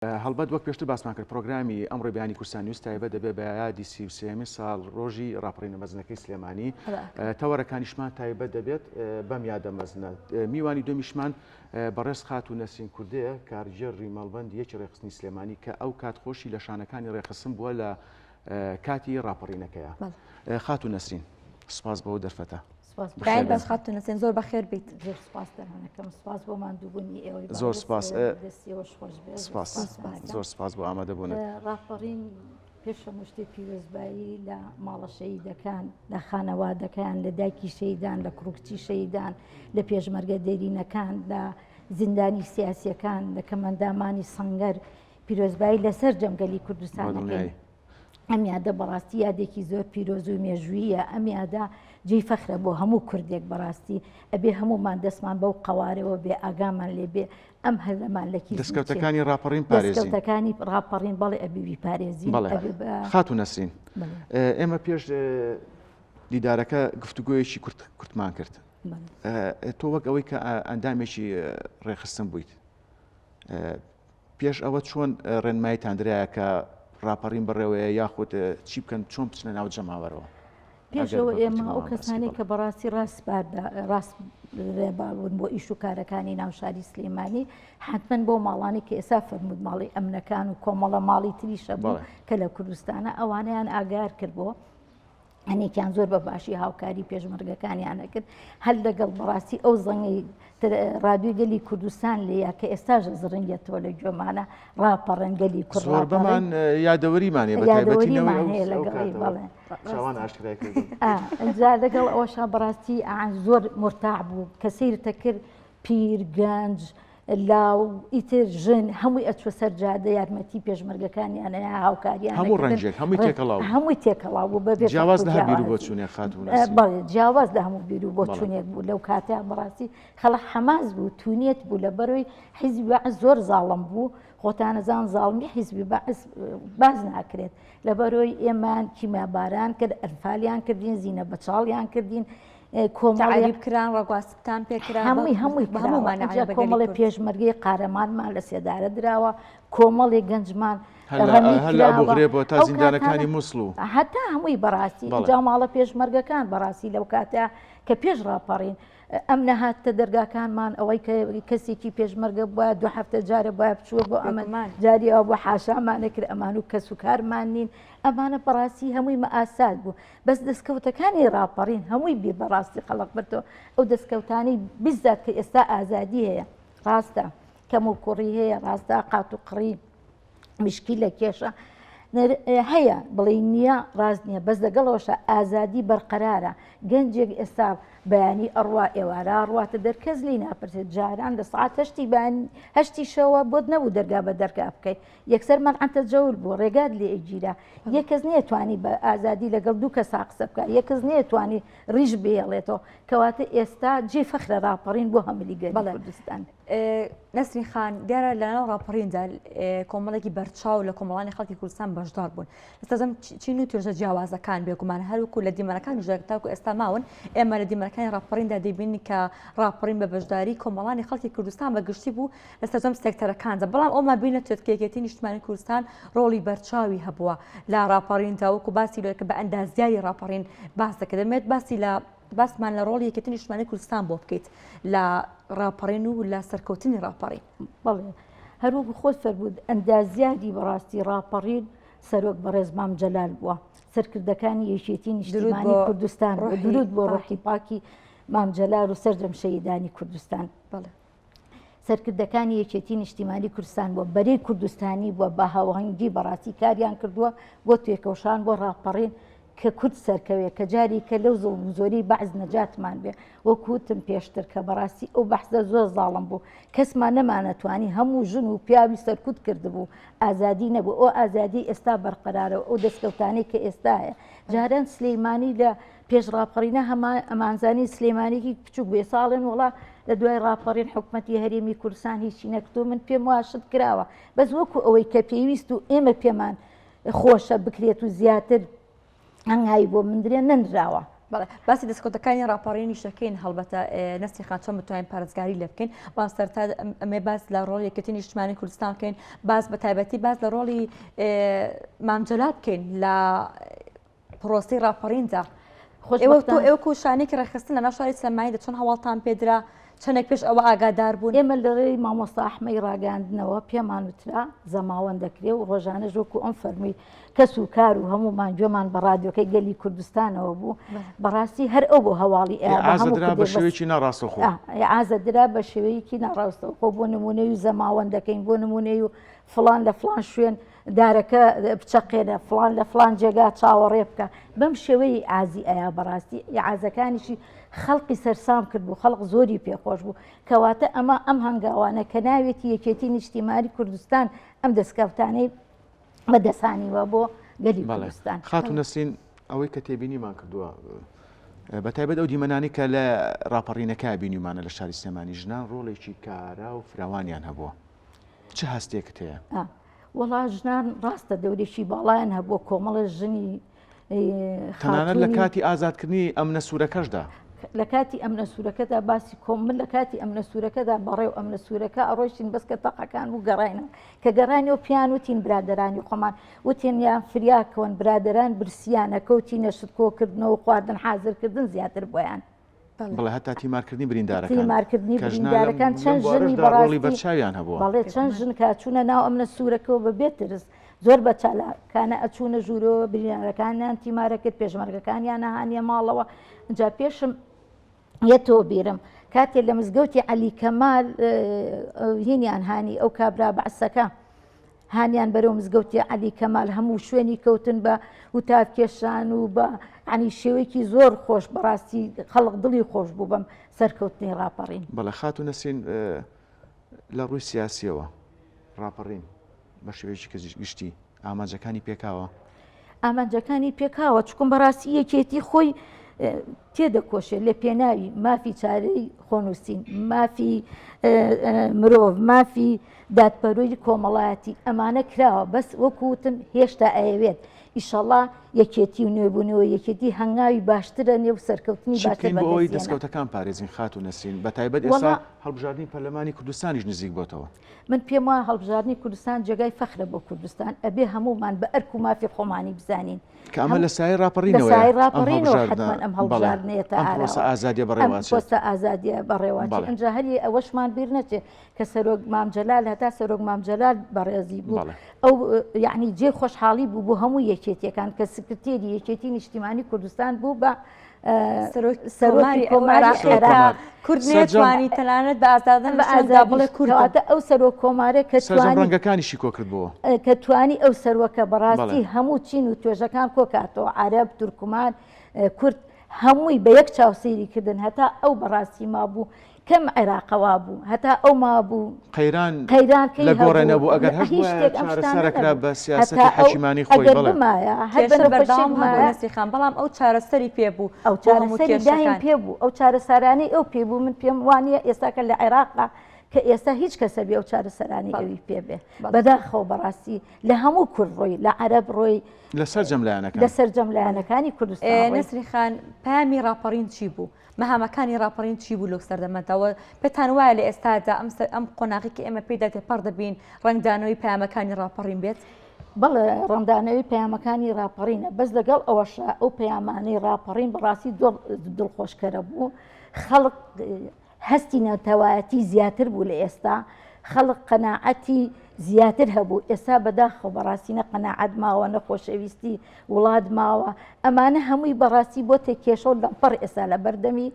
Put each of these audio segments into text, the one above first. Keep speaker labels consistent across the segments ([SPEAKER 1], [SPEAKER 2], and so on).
[SPEAKER 1] هەڵبەت وەک پێشتر باسمان کرد پرۆگرامی ئەمڕۆی بەیانی کوردستان نیوز تایبەت دەبێت بە یادی 33 ساڵ ڕۆژی ڕاپەڕینە مەزنەکەی سلێمانی تەوەرەکانیشمان تایبەت دەبێت بەم یادە مەزنە. میوانی دومیشمان بەڕێز خات و نەسرین کوردەیە کارژێڕی مەڵبەند یەکی ڕێخستنی سلێمانی کە ئەو کات خۆشی لە شانەکانی ڕێخستن بووە لە کاتی ڕاپەڕینەکەیە. خات و نەسرین سپاس بەوە دەرفەتە.
[SPEAKER 2] دایم باش خاتون نسین زۆر بەخێر بیت.
[SPEAKER 3] زۆر سپاس دەڕۆنەکەم سپاس بۆ ماندووبوونی ئێوەی
[SPEAKER 1] زۆر سپاس
[SPEAKER 3] دەستیەوەش خۆش بێت.
[SPEAKER 1] زۆر سپاس بۆ ئامادەبوونت.
[SPEAKER 3] ڕاپەڕین پێشە مشتی پیرۆزبایی لە ماڵە شەهیدەکان لە خانەوادەکان لە دایکی شەهیدان لە کوڕکچی شەهیدان لە پێشمەرگە دێرینەکان لە زیندانی سیاسیەکان لە کەمەندامانی سەنگەر پیرۆزبایی لەسەر جەمگەلی کوردستانەکەی. ئەم یادە بەڕاستی یادێکی زۆر پیرۆز و مێژوویە. ئەم یادە جێی فەخرە بۆ هەموو کوردێک بەڕاستی ئەبێ هەمومان دەستمان بەو قەوارەوە بێ ئاگامان لێ بێ ئەم هەلەمان لەکی
[SPEAKER 1] دەستکەوتەکانی ڕاپەڕین پارێزین
[SPEAKER 3] دەستکەوتەکانی ڕاپەڕین بەڵێ ئەبیوی پارێزین.
[SPEAKER 1] خات و نەسرین ئێمە پێش دیدارەکە گفتوگۆیەکی کورتمان کرد. تۆ وەک ئەوەی کە ئەندامێکی ڕێخستن بوویت پێش ئەوە چۆن ڕێنمایتان درایە کە ڕاپەڕین بڕێوەیە یاخود چی بکەن چۆن بچنە ناو جەماوەرەوە؟
[SPEAKER 3] پێشەوە ئێمە ئەو کەسانی کە بەڕاستی ڕاست ڕێباون بۆ ئیش و کارەکانی ناوشاری سلێمانی حتمما بۆ ماڵانی کە ئێستا فەرموود ماڵی ئەمنەکان و کۆمەڵە ماڵی تریشە بوو کە لە کوردستانە ئەوانەیان ئاگار کردبووە هەنێکیان زۆر بە باشی هاوکاری پێشمەرگەکانیان نەکرد هەر لەگەڵ بەڕاستی ئەو زەنگی ڕادیۆی گەلی کوردستان لێیە کە ئێستاژ زڕنگێتەوە لە گوێمانە ڕاپەڕن گەلی کورد
[SPEAKER 1] زۆر بەمان یادەوەریمانێ بە
[SPEAKER 3] تایبەتیمان هەیە لەگەڵی بەڵێ ئەجا لەگەڵ ئەوەشا بەڕاستی زۆر مرتاح بوو کە سیرتە کرد پیر گەنج لاو ئیتر ژن هەمووی ئەچوە سەر جادە یارمەتی پێشمەرگەکانیان هەیە هاوکاریان
[SPEAKER 1] هەموو ڕەنجێک
[SPEAKER 3] هەمووی تێکەڵاو بوو بەبێ
[SPEAKER 1] جیاواز لە بیر و بۆچوونێ خات و نەسرین
[SPEAKER 3] بەڵێ جیاواز لە هەموو بیر و بۆچوونێک بوو لەو کاتەیە بەڕاستی خەڵک حەماس بوو تونێت بوو لە بەرەوەی حیزبی بەعس زۆر زاڵم بوو خۆتانەزان زاڵمی حیزبی بەعس باز ناکرێت لە بەرەوەی ئێمان کیماباران کرد ئەرفالیان کردین زینە بەچاڵیان کردین
[SPEAKER 2] کۆمەڵی بکران ڕگواستان پێکرا
[SPEAKER 3] هەمووی کۆمەڵی پێشمەرگەی قارەمانمان لە سێدارە دراوە کۆمەڵی گەنجمان
[SPEAKER 1] هەلا بغرێبەوە تا زیندانەکانی مووسڵ و
[SPEAKER 3] هەتا هەمووی بەڕاستی جا ماڵە پێشمەرگەکان بەڕاستی لەو کاتە کە پێش ڕاپەڕین ئەم نەهاتە دەرگاکانمان ئەوەی کە کەسێکی پێشمەرگە بووە دو هەفتە جارە بە بچووە بۆ ئەمەمان جاریەوە بۆ حاشامان نەکرد ئەمان و کەس و کارمان نین ئەمانە بەڕاستی هەمووی مەئاسات بوو بەس دەستکەوتەکانی ڕاپەڕین هەمووی بیر بەڕاستی خەڵق بردەوە ئەو دەستکەوتانی بیزات کە ئێستا ئازادی هەیە ڕاستە کەم و کوڕی هەیە ڕاستە قات و قڕی مشکی لە کێشە هەیە بڵێ نییە ڕاست نییە بەس لەگەڵەوەشە ئازادی بەرقەرارە گەنجێک ئێستا بەیانی ئەڕوا ئێوارە ڕواتە دەرکەس لی ناپرسێت جاران لە سعات هەشتی شەوە بۆت نەبوو دەرگا بە دەرگا بکەیت یەکسەر مەنعەتە جەور بوو ڕێگات لێ ئەگیرا یەک کەس نێتوانی بە ئازادی لەگەڵ دوو کەس قسە بکە یەک کەس نێتوانی ڕیژ بێڵێتەوە کەواتە ئێستا جێ فەخرە ڕاپەڕین بۆ هەمووی گەلی کوردستان.
[SPEAKER 2] نەسرین خان دیارە لەناو ڕاپەڕیندا کۆمەڵێکی بەرچاو لە کۆمەڵانی خەڵکی کوردستان بەشدار بوون ئێستازم چین و توێژە جیاوازەکان بێگومان هەروکو لە دیمەنەکانی ژێرتاکو ئێستا ماون ئێمە لە دیمەنەکانی ڕاپەڕیندا دەبینی کە ڕاپەڕین بە بەشداری کۆمەڵانی خەڵکی کوردستان بەگشتی بوو لەسەرجەم سێکتەرەکاندا بەڵام ئەومان بینە توێتکێکێتی نیشتمانی کوردستان ڕۆڵی بەرچاوی هەبووە لە ڕاپەڕیندا وەکو باسی لەکە بە ئەندازیاری ڕاپەڕین باس دەکە دەمێت باسی لە باسمان لە ڕۆڵی یەکێتی نیشتمانی کوردستان بۆ بکەیت لە ڕاپەڕین و لە سەرکەوتنی ڕاپەڕین.
[SPEAKER 3] بەڵێ هەروەکو خۆت فەرموود ئەندازیاری بەڕاستی ڕاپەڕین سەرۆک بەڕێز مام جەلال بووە سەرکردەکانی یەکێتی نیشتیمانی کوردستان درود بۆ ڕۆحی پاکی مام جەلال و سەرجەم شەهیدانی کوردستان.
[SPEAKER 2] بەڵێ
[SPEAKER 3] سەرکردەکانی یەکێتی نیشتیمانی کوردستان بووە بەرەی کوردستانی بووە بە هاوهەنگی بەڕاستی کاریان کردووە بۆ توێکەوشان بۆ ڕاپەڕین کە کورد سەرکەوێت کە جاری کە لەو زۆری بەعز نەجاتمان بێ وەکوتم پێشتر کە بەڕاستی ئەو بەحسە زۆر زاڵم بوو کەسمان نەمانەتوانی هەموو ژن و پیاوی سەرکوت کردبوو ئازادی نەبوو ئەو ئازادی ئێستا بەرقەرارەوە ئەو دەستکەوتانەی کە ئێستا هەیە جاران سلەیمانی لە پێش ڕاپەڕینە ئەمانزانی سلێمانێکی بچووک بێ ساڵێن وڵا لە دوای ڕاپەڕین حکوومەتی هەرێمی کوردستان هیچی نەکردو من پێم واشت کراوە بەس وەکو ئەوەی کە پێویست و ئێمە پێمان خۆشە بکرێت و زیاتر هەنگایی بۆ مندرێ نەنراوە
[SPEAKER 2] باسی دەستکەوتەکانی ڕاپەڕینی شەکەین هەڵبەتە نەستی خان چۆن بتوانین پارێزگاری لێ بکەین بەڵام سەرتا ئەمێ باس لە ڕۆڵی یەکێتی نیشتیمانی کوردستان بکەین باس بە تایبەتی باس لە ڕۆڵی مامجەلات بکەین لە پرۆسی ڕاپەڕیندا ئێوە شانێکی ڕێخستن لە ناو شاری سلێمانی دەچۆن هەواڵتان پێدرا چەندێک پێش ئەوە ئاگادار بوون
[SPEAKER 3] ئێمە لەڕێی مامۆستا ئەحمەی ڕاگەاندنەوە پێمان وترا زەماوەند دەکرێ و ڕۆژانە ژۆک و ئەم فەرمی کەس و کار و هەمومان گوێمان بە ڕادیۆکەی گەلی کوردستانەوە بوو بەڕاستی هەر ئەو بۆ هەواڵی
[SPEAKER 1] ئازادرا بە شێوەیەکی ناڕاستەوخۆ
[SPEAKER 3] ئازادرا بە شێوەیەکی ناڕاستەوخۆ بۆ نمونەی و زەماوەند دەکەین بۆ نمونەی و فڵان لە فڵان شوێن دارەکە بچەقێنە فڵان لە فڵان جێگا چاوەڕێ بکە بەم شێوەی ئازی ئەیا بەڕاستی یاعازەکانیشی خەڵقی سەرسام کرد بوو خەڵق زۆری پێخۆش بوو کەواتە ئەمە ئەم هەنگاوانە کە ناوێتی یەکێتی نیشتیمانی کوردستان ئەم دەستکەوتانەی بەدەسانیوە بۆ گەلی کوردستان.
[SPEAKER 1] خاتون نەسرین ئەوەی کە تێبینیمان کردووە بەتایبەت ئەو دیمەنانی کە لە ڕاپەڕینەکە بینیمانە لە شاری سلێمانی ژنان ڕۆڵێکی کارا و فراوانیان هەبووە چه هەستێکت هەیە؟
[SPEAKER 3] وەڵا ژنان ڕاستە دەورێکی باڵایان هەبووە کۆمەڵە ژنی
[SPEAKER 1] تەنانەت لە کاتی ئازادکردنی ئەمنە سوورەکەشدا
[SPEAKER 3] لە کاتی ئەمنە سوورەکەدا باسی کۆمل لە کاتی ئەمنە سوورەکەدا بەڕێو ئەمنە سوورەکە ئەڕۆیشتین بەسکە تەقەکان بوو گەڕینەوە کە گەڕانیەوە پیان وتین برادرانی خۆمان وتێن یان فریاکەون برادران برسیانە کەوتی نەشتکۆکردنەوە خواردن حازرکردن زیاتر بۆیان
[SPEAKER 1] بەڵێ هەتا تیمارکردنی بریندارەکان
[SPEAKER 3] تیمارکردنی بریندارەکان چەند ژنی بەڕاستی
[SPEAKER 1] بەرچاویان هەبووە
[SPEAKER 3] بەڵێ چەند ژن کاچوونە ناو ئەمنە سوورەکەەوە بە بێترس زۆر بە چالاکانە ئەچوونە ژوورەوە بریندارەکانیان تیمارەکرد پێشمەرگەکانیان نەهانیە ماڵەوە اینجا پێشم یەتەوە بیرم کاتێک لە مزگەوتی عەلی کەمال هینیان هانی ئەو کابرا بەعسەکە هانیان بەرەو مزگەوتی عەلی کەمال هەموو شوێنی کەوتن بە وتارکێشان و بە عنی شێوەیەکی زۆر خۆش بەڕاستی خەڵق دڵی خۆش بوو بەم سەرکەوتنی ڕاپەڕین.
[SPEAKER 1] بەڵێ خاتون نەسرین لە ڕووی سیاسیەوە ڕاپەڕین بە شێوەیەکی گشتی ئامانجەکانی پێکاوە
[SPEAKER 3] ئامانجەکانی پێکاوە چکم بەڕاستی یەکێتی خۆی تێدەکۆشێ لە پێناوی مافی چارەی خۆنووسین مافی مرۆڤ مافی دادپەروەی کۆمەڵایەتی ئەمانە کراوە بەس وەکوتم هێشتا ئەیەوێت ئیشەڵا یەکێتی و نوێبوونەوە یەکێتی هەنگاوی باشترە نێو سەرکەوتنی باشتر
[SPEAKER 1] بۆی دەستکەوتەکان پارێزین خاتون نەسرین بە تایبەت ئێستا هەڵبژاردننی پەرلەمانی کوردستانیش نزیک بۆتەوە
[SPEAKER 3] من پێم وایە هەڵبژاردننی کوردستان جێگای فەخرە بۆ کوردستان ئەبێ هەمومان بە ئەرک و مافی خۆمانی بزانین
[SPEAKER 1] کە ئەمە لە سای ڕاپەڕینەوە
[SPEAKER 3] حتمەن ئەم هەڵبژاردنێتە
[SPEAKER 1] ئازادیە بەڕێوەچێت
[SPEAKER 3] ئازادیە بەڕێوەچێت ئەنجا هەری ئەوەشمان بیر نەچێت کە سەرۆک مامجەلال هەتا سەرۆک مامجەلال بەڕێزی بوو ئەو یعنی جێ خۆشحاڵی بوو بۆ هەموو یەکێتیەکان کە سکرتێری یەکێتی نیشتیمانی کوردستان بوو بە
[SPEAKER 2] سەرۆکی کۆماری عێراق کورد نێتوانی تەنانەت بە ئازادن بە ئازاد بڵێ کوردە
[SPEAKER 3] ئەو سەرۆک کۆمارە کە
[SPEAKER 1] ڕەنگەکانیشی کۆکردبووە
[SPEAKER 3] کە توانی ئەو سەرۆکە بەڕاستی هەموو چین و توێژەکان کۆکاتەوە عەرەب تورکمان کورد هەمووی بە یەک چاوسەیریکردن هەتا ئەو بەڕاستی مابوو کەم عێراقەوا بوو هەتا ئەو مابوو
[SPEAKER 1] قەیران لە گۆڕێ نەبوو ئەگەر هەست چارەسەرەکرا بە سیاسەتی حەکیمانی خۆی
[SPEAKER 2] بەڵێ بەڵام ئەو چارەسەری پێبوو
[SPEAKER 3] ئەو چارەسەری دایم پێبوو ئەو چارەسەرانی ئەو پێبوو من پێم وانە ئێستاکە لە عێراقا کە ئێستا هیچ کەسە بێ ئەو چارەسەرانی ئەوی پێبێ بەداخەوە بەڕاستی لە هەموو کورد ڕۆی لە عەرەب ڕۆی
[SPEAKER 1] لەسەر
[SPEAKER 3] جەملایەنەکانی کوردستان.
[SPEAKER 2] نەسری خان پامی ڕاپەڕین چی بوو؟ مەهامەکانی ڕاپەڕین چی بوو لەو سەردەمەتەوە پێتان وایە لە ئێستادا ئەم قۆناغی کە ئێمە پێدا تێپەڕ دەبین ڕنگدانەوەی پامەکانی ڕاپەڕین بێت؟
[SPEAKER 3] بەڵێ ڕەنگدانەوەی پەیامەکانی ڕاپەڕینە بەس لەگەڵ ئەوەشە ئەو پەیامانەی ڕاپەڕین بەڕاستی دڵخۆشکەرە بوو خەڵق هەستی نەتەوایەتی زیاتر بوو لە ئێستا خەڵق قەناعەتی زیاتر هەبوو ئێستا بەداخەوە بەڕاستینە قەناعەت ماوە نەخۆشەویستی وڵات ماوە ئەمانە هەمووی بەڕاستی بۆ تێکێشە و لەپەڕ ئێستا لە بەردەمی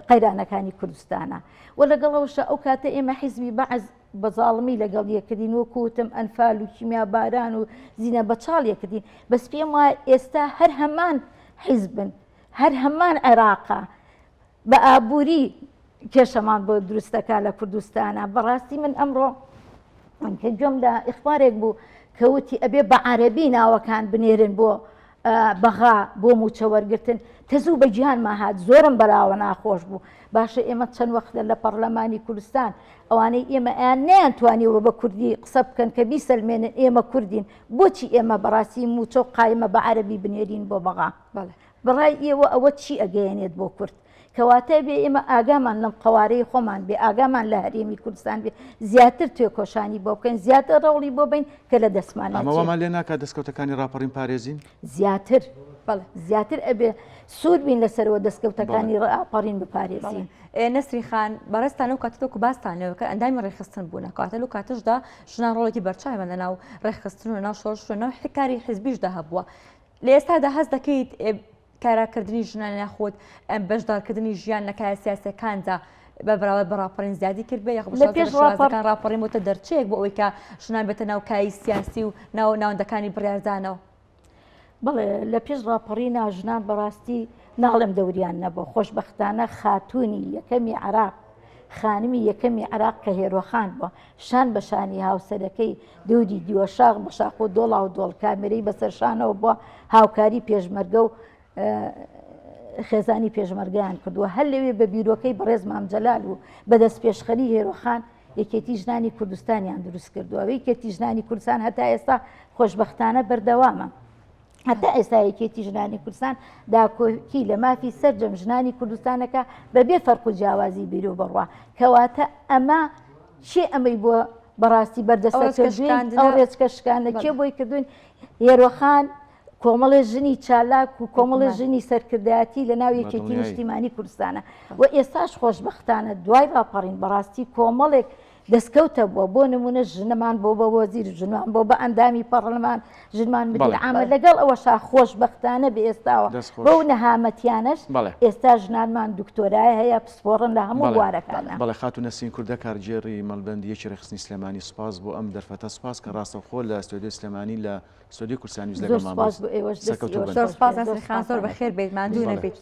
[SPEAKER 3] قەیرانەکانی کوردستانە و لەگەڵەوەشە ئەو کاتە ئێمە حیزبی بەعز بەزاڵمی لەگەڵ یەکردین وەکوتم ئەنفال و کیمیا باران و زینە بەچاڵ یەکردین بەس پێم وایە ئێستا هەر هەمان حیزبن هەر هەمان عێراقا بە ئابووری کێشەمان بۆ دروستەکە لە کوردستانە بەڕاستی من ئەمڕۆ کە گوێم لە ئیخبارێک بوو کەوتی ئەبێ بە عەرەبی ناوەکان بنێرن بۆ بەغا بۆ موچە وەرگرتن تەزوو بە گیان ماهات زۆرم بەراوە ناخۆش بوو باشە ئێمە چەند وەختە لە پەرلەمانی کوردستان ئەوانەی ئێمە ئەیان نەیانتوانیەوە بە کوردی قسە بکەن کە بیسەلمێنن ئێمە کوردین بۆچی ئێمە بەڕاستی موچە و قایمە بە عەرەبی بنێرین بۆ بەغا؟ بەڕای ئێوە ئەوە چی ئەگەیەنێت بۆ کورد کەواتە بێ ئێمە ئاگامان لەم قوارەی خۆمان بێ ئاگامان لە هەرێمی کوردستان بێ زیاتر توێکۆشانی بۆ بکەین زیاتر ڕەوڵی بۆ بین کە لە دەستمانە
[SPEAKER 1] ئەمەوەمان لێ ناکات دەستکەوتەکانی راپەڕین پارێزین
[SPEAKER 3] زیاتر زیاتر ئەبێ سوور بین لەسەرەوە دەستکەوتەکانی راپەڕین بپارێزین.
[SPEAKER 2] نەسری خان بەڕێستان و کاتۆکو باستانەوە کە ئەندامی ڕێخستن بوونە کاتە و کاتشدا ژنان ڕۆڵێکی بەرچاوە لە ناو ڕێخستن و ناو شۆڕش و ناو حکاری حزبیشدا هەبووە لە ئێستادا هەست دەکەیت کاراکردنی ژنان یاخود بەشدارکردنی ژیان لە کای سیاسەکاندا بەبراوە بە راپەڕین زیادی کرد بێ یاخۆشەکان راپەڕین وتە دەرچەیەک بۆ ئەوەی کە ژنان بێتە ناو کای سیاسی و ناو ناوەندەکانی بڕاردانەوە.
[SPEAKER 3] بەڵێ لە پێش راپەڕینا ژنان بەڕاستی ناڵم دەوریان نەبوو خۆشبەختانە خاتوونی یەکەمی عراق خانمی یەکەمی عراق کە هێرۆخان بووە شان بەشانی هاوسەرەکەی دەوری دیوەشاق بە شاق و دۆڵا و دۆڵ کامێرەی بەسەرشانەوە بووە هاوکاری پێشمەرگە و خێزانی پێشمەرگیان کردووە هەر لەوێ بە بیرۆکەی بەڕێز مامجەلال و بەدەست پێشخەری هێرۆخان یەکێتی ژنانی کوردستانیان دروست کردووە یەکێتی ژنانی کوردستان هەتا ئێستا خۆشبەختانە بەردەوامە هەتا ئێستا یەکێتی ژنانی کوردستان داکۆکی لە مافی سەرجەم ژنانی کوردستانەکە بەبێ فەرق و جیاوازی بیرۆ بڕوا کەواتە ئەمە چێ ئەمەی بۆ بەڕاستی بەردەستەکردوین ئەو ڕێچکەشکانە کێ بۆی کردوین هێرۆخان کۆمەڵی ژنی چالاک و کۆمەڵی ژنی سەرکردایەتی لە ناو یەکێتی نیشتیمانی کوردستانە و ئێستاش خۆشبەختانە دوای راپەڕین بەڕاستی کۆمەڵێک دەستکەوتە بووە بۆ نمونە ژنەمان بۆ بە وەزیر ژنمان بۆ بە ئەندامی پەرلەمان ژنمان مدیر عامە لەگەڵ ئەوەشا خۆشبەختانە بە ئێستاوە بەو نەهامەتیانەش ئێستا ژنانمان دکتۆرای هەیە پسپۆڕن لە هەموو بوارەکانە.
[SPEAKER 1] بەڵێ خاتون نەسرین کوردە کارگێڕی مەڵبەندیەکی ڕێخستنی سلێمانی سپاس بۆ ئەم دەرفەتە سپاس کە ڕاستەوخۆ لە استودیۆ سلێمانی لە استودیۆ کورسانی
[SPEAKER 2] زۆر سپاس نەسری خان زۆر بەخێر بێت ماندوو نەبێت.